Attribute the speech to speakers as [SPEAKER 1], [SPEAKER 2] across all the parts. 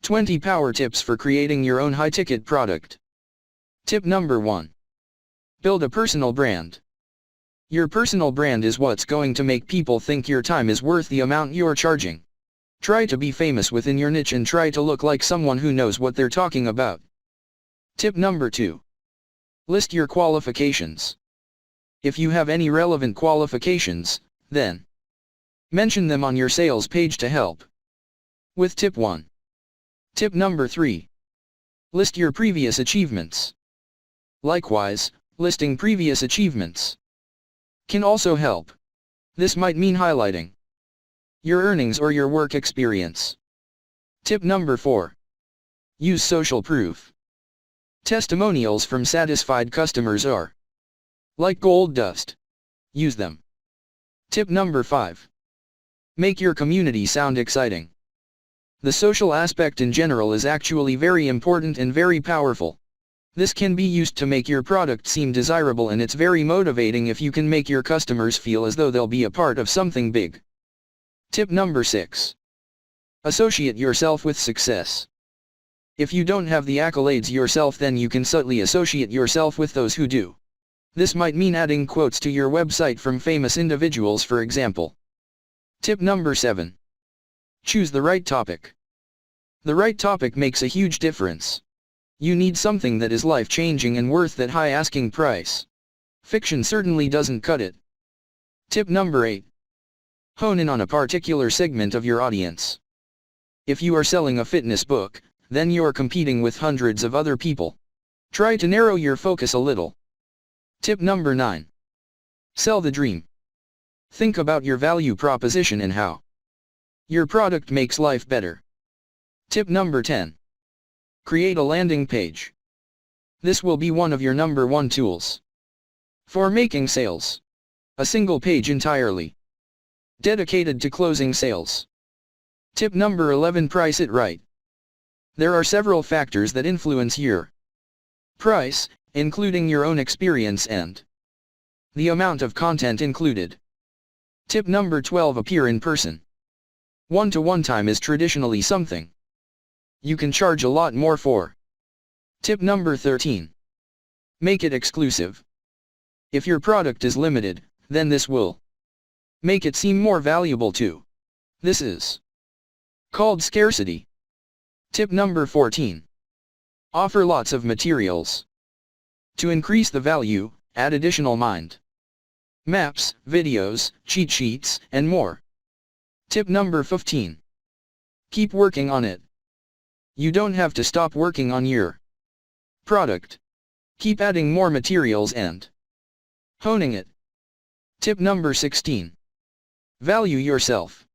[SPEAKER 1] 20 Power Tips for Creating Your Own High-Ticket Product. Tip number 1. Build a personal brand. Your personal brand is what's going to make people think your time is worth the amount you're charging. Try to be famous within your niche and try to look like someone who knows what they're talking about. Tip number 2. List your qualifications. If you have any relevant qualifications, then mention them on your sales page to help with tip 1. Tip number 3. List your previous achievements. Likewise, listing previous achievements can also help. This might mean highlighting your earnings or your work experience. Tip number 4. Use social proof. Testimonials from satisfied customers are like gold dust. Use them. Tip number 5. Make your community sound exciting. The social aspect in general is actually very important and very powerful. This can be used to make your product seem desirable, and it's very motivating if you can make your customers feel as though they'll be a part of something big. Tip number 6. Associate yourself with success. If you don't have the accolades yourself, then you can subtly associate yourself with those who do. This might mean adding quotes to your website from famous individuals, for example. Tip number 7. Choose the right topic. The right topic makes a huge difference. You need something that is life-changing and worth that high asking price. Fiction certainly doesn't cut it. Tip number 8. Hone in on a particular segment of your audience. If you are selling a fitness book, then you're competing with hundreds of other people. Try to narrow your focus a little. Tip number 9. Sell the dream. Think about your value proposition and how your product makes life better. Tip number 10. Create a landing page. This will be one of your number 1 tools for making sales. A single page entirely dedicated to closing sales. Tip number 11. Price it right. There are several factors that influence your price, including your own experience and the amount of content included. Tip number 12. Appear in person. One-to-one time is traditionally something you can charge a lot more for. Tip number 13. Make it exclusive. If your product is limited, then this will make it seem more valuable too. This is called scarcity. Tip number 14. Offer lots of materials. To increase the value, add additional mind maps, videos, cheat sheets, and more. Tip number 15. Keep working on it. You don't have to stop working on your product. Keep adding more materials and honing it. Tip number 16. Value yourself.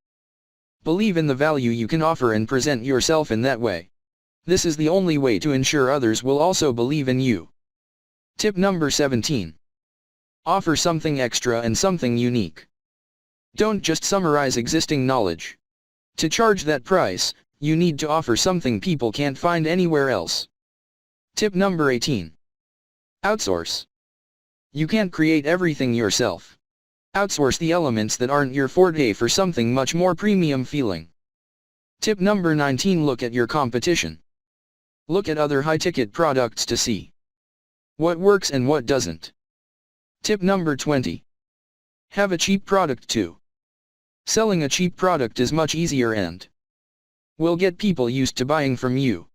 [SPEAKER 1] Believe in the value you can offer and present yourself in that way. This is the only way to ensure others will also believe in you. Tip number 17. Offer something extra and something unique. Don't just summarize existing knowledge. To charge that price, you need to offer something people can't find anywhere else. Tip number 18. Outsource. You can't create everything yourself. Outsource the elements that aren't your forte for something much more premium feeling. Tip number 19. Look at your competition. Look at other high-ticket products to see what works and what doesn't. Tip number 20. Have a cheap product too. Selling a cheap product is much easier and will get people used to buying from you.